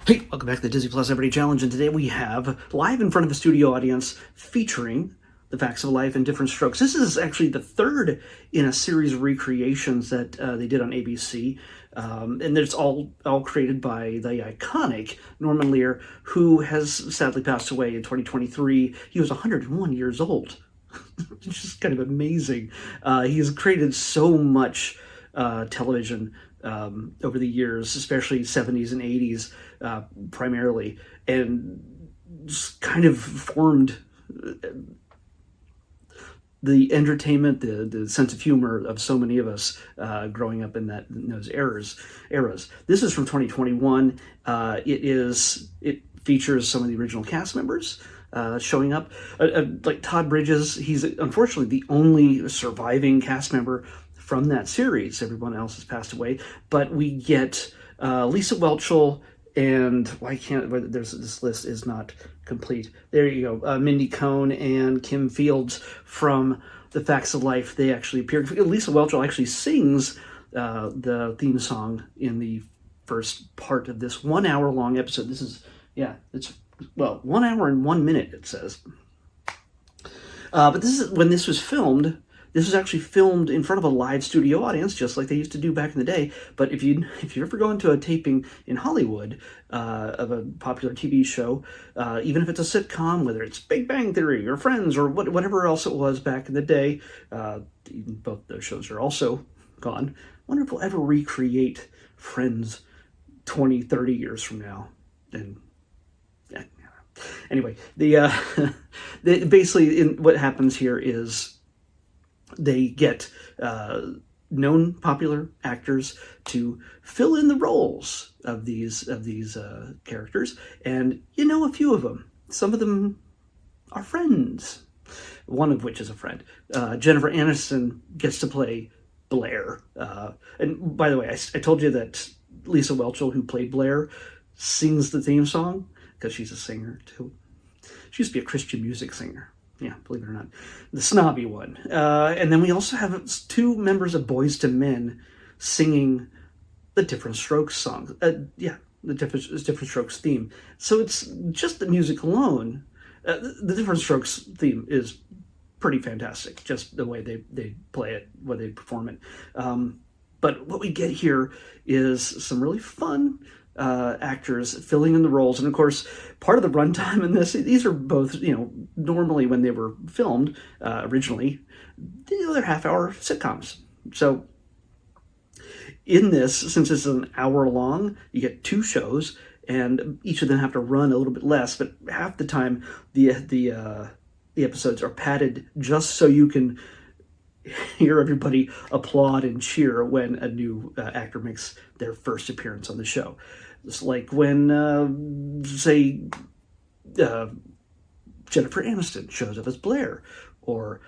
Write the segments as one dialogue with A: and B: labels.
A: Hey, welcome back to the Disney Plus Everyday Challenge, and today we have live in front of a studio audience featuring The Facts of Life and Diff'rent Strokes. This is actually the third in a series of recreations that they did on ABC, and it's all created by the iconic Norman Lear, who has sadly passed away in 2023. He was 101 years old. It's just kind of amazing. He has created so much television over the years, especially 70s and 80s primarily, and just kind of formed the entertainment, the sense of humor of so many of us growing up in those eras. This is from 2021. It features some of the original cast members showing up, like Todd Bridges. He's unfortunately the only surviving cast member from that series. Everyone else has passed away, but we get Lisa Whelchel and this list is not complete. There you go. Mindy Cohn and Kim Fields from The Facts of Life. They actually appeared. Lisa Whelchel actually sings the theme song in the first part of this 1 hour long episode. This is, it's 1 hour and 1 minute, it says. But this is when this was filmed. This was actually filmed in front of a live studio audience, just like they used to do back in the day. But if you ever go into a taping in Hollywood of a popular TV show, even if it's a sitcom, whether it's Big Bang Theory or Friends or whatever else it was back in the day, both those shows are also gone. I wonder if we'll ever recreate Friends 20, 30 years from now. And anyway, basically what happens here is they get known popular actors to fill in the roles of these characters, and a few of them. Some of them are friends. One of which is a friend. Jennifer Aniston gets to play Blair. And by the way, I told you that Lisa Whelchel, who played Blair, sings the theme song because she's a singer too. She used to be a Christian music singer. Yeah, believe it or not. The snobby one. And then we also have two members of Boyz II Men singing the Diff'rent Strokes song. The Diff'rent Strokes theme. So it's just the music alone. The Diff'rent Strokes theme is pretty fantastic, just the way they play it, the way they perform it. But what we get here is some really fun actors filling in the roles. And of course, part of the runtime in this, these are both, normally when they were filmed originally, the other half-hour sitcoms. So in this, since it's an hour long, you get two shows, and each of them have to run a little bit less, but half the time the episodes are padded just so you can hear everybody applaud and cheer when a new actor makes their first appearance on the show. It's like when, Jennifer Aniston shows up as Blair, or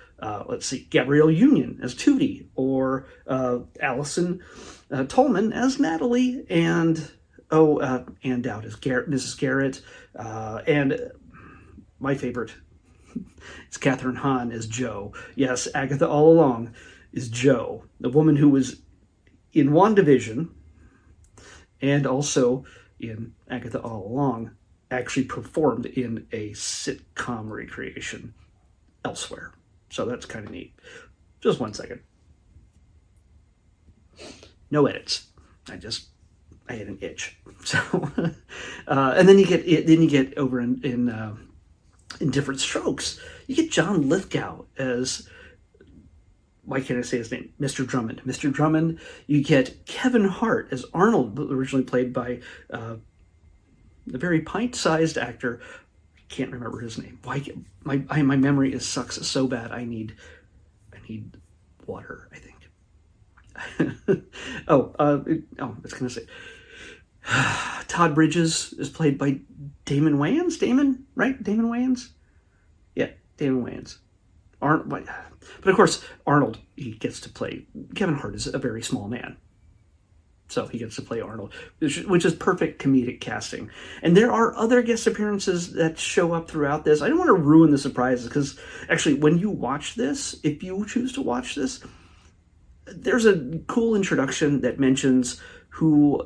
A: Gabrielle Union as Tootie, or Allison Tolman as Natalie, and Ann Dowd as Mrs. Garrett, and my favorite is Catherine Hahn as Jo. Yes, Agatha all along is Jo, the woman who was in WandaVision and also in Agatha All Along, actually performed in a sitcom recreation elsewhere. So that's kind of neat. Just 1 second. No edits. I had an itch. So, and then you get over in Diff'rent Strokes, you get John Lithgow as, why can't I say his name? Mr. Drummond. Mr. Drummond. You get Kevin Hart as Arnold, originally played by a very pint-sized actor. Can't remember his name. My memory sucks so bad. I need water, I think. I was gonna say Todd Bridges is played by Damon Wayans. Damon Wayans. Yeah, Damon Wayans. But of course, Arnold, he gets to play. Kevin Hart is a very small man, so he gets to play Arnold, which is perfect comedic casting. And there are other guest appearances that show up throughout this. I don't want to ruin the surprises, because actually, when you watch this, if you choose to watch this, there's a cool introduction that mentions who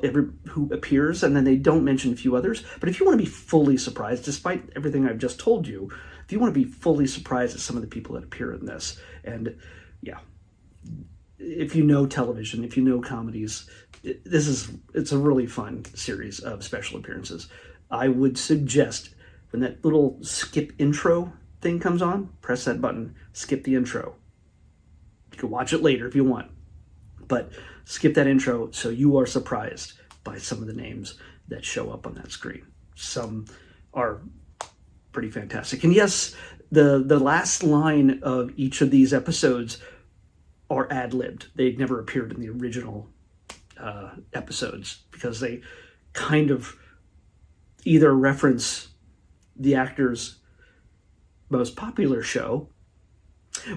A: appears, and then they don't mention a few others. But if you want to be fully surprised, despite everything I've just told you, if you want to be fully surprised at some of the people that appear in this, and yeah, if you know television, if you know comedies, it's a really fun series of special appearances. I would suggest when that little skip intro thing comes on, press that button, skip the intro. You can watch it later if you want, but skip that intro so you are surprised by some of the names that show up on that screen. Some are pretty fantastic. And yes, the last line of each of these episodes are ad-libbed. They never appeared in the original episodes because they kind of either reference the actor's most popular show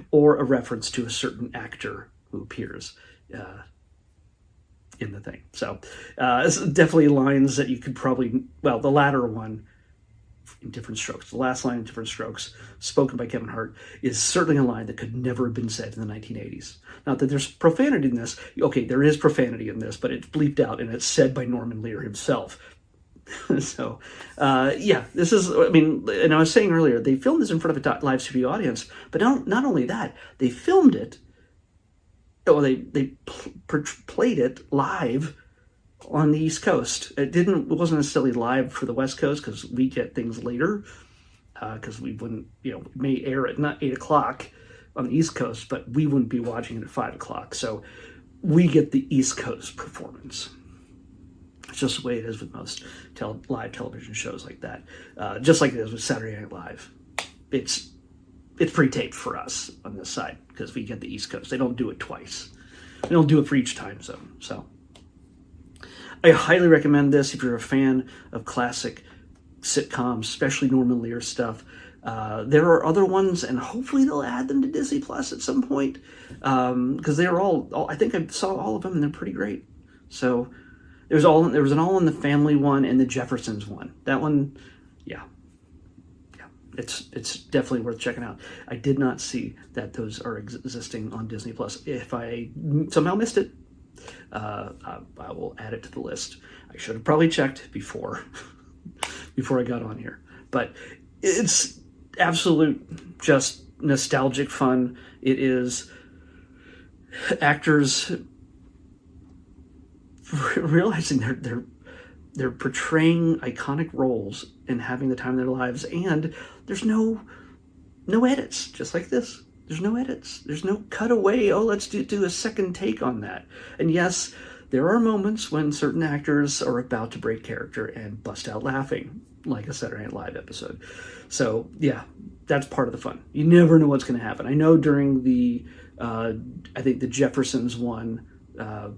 A: or a reference to a certain actor who appears in the thing. So it's definitely lines that you could probably, well, the latter one in Diff'rent Strokes, the last line in Diff'rent Strokes, spoken by Kevin Hart, is certainly a line that could never have been said in the 1980s. Not that there's profanity in this. Okay, there is profanity in this, but it's bleeped out and it's said by Norman Lear himself. So, yeah, this is, I mean, and I was saying earlier, they filmed this in front of a live studio audience, but not only that, they filmed it, or they played it live on the East Coast. It wasn't necessarily live for the West Coast because we get things later, because we wouldn't, it may air at not 8 o'clock on the East Coast, but we wouldn't be watching it at 5 o'clock. So we get the East Coast performance. It's just the way it is with most live television shows like that. Just like it is with Saturday Night Live. It's pre-taped for us on this side because we get the East Coast. They don't do it twice. They don't do it for each time zone. So I highly recommend this if you're a fan of classic sitcoms, especially Norman Lear stuff. There are other ones, and hopefully they'll add them to Disney Plus at some point, because they're all, I think I saw all of them, and they're pretty great. So there was an All in the Family one and the Jeffersons one. That one, yeah, it's definitely worth checking out. I did not see that those are existing on Disney Plus. If I somehow missed it, I will add it to the list. I should have probably checked before I got on here. But it's absolute just nostalgic fun. It is actors realizing they're portraying iconic roles and having the time of their lives, and there's no edits, just like this. There's no edits. There's no cutaway. Oh, let's do a second take on that. And yes, there are moments when certain actors are about to break character and bust out laughing, like a Saturday Night Live episode. So yeah, that's part of the fun. You never know what's going to happen. I know during the, I think the Jeffersons one, that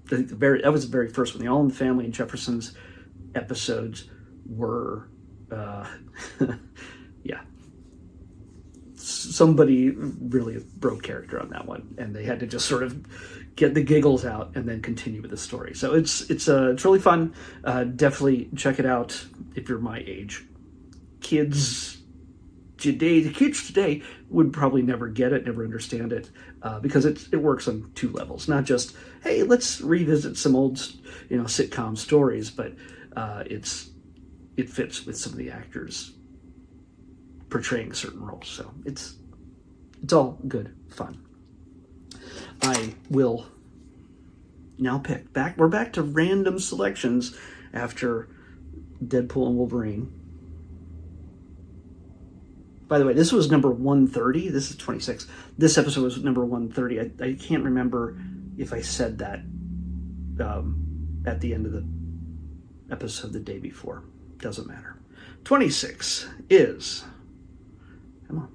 A: was the very first one. The All in the Family and Jeffersons episodes were, yeah. Somebody really broke character on that one, and they had to just sort of get the giggles out and then continue with the story. So it's really fun. Definitely check it out if you're my age. The kids today would probably never get it, never understand it, because it works on two levels. Not just, hey, let's revisit some old, sitcom stories, but it fits with some of the actors portraying certain roles. So it's all good fun. I will now pick we're back to random selections after Deadpool and Wolverine. By the way, this was number 130. This is 26. This episode was number 130. I can't remember if I said that at the end of the episode the day before. Doesn't matter. 26 is... Come on.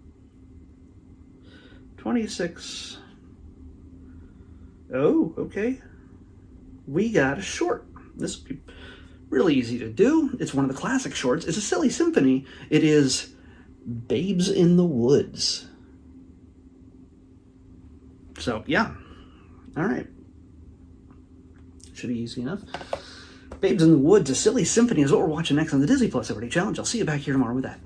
A: 26. Oh, okay. We got a short. This would be really easy to do. It's one of the classic shorts. It's a silly symphony. It is Babes in the Woods. So, yeah. All right. Should be easy enough. Babes in the Woods, a silly symphony is what we're watching next on the Disney Plus Everyday Challenge. I'll see you back here tomorrow with that.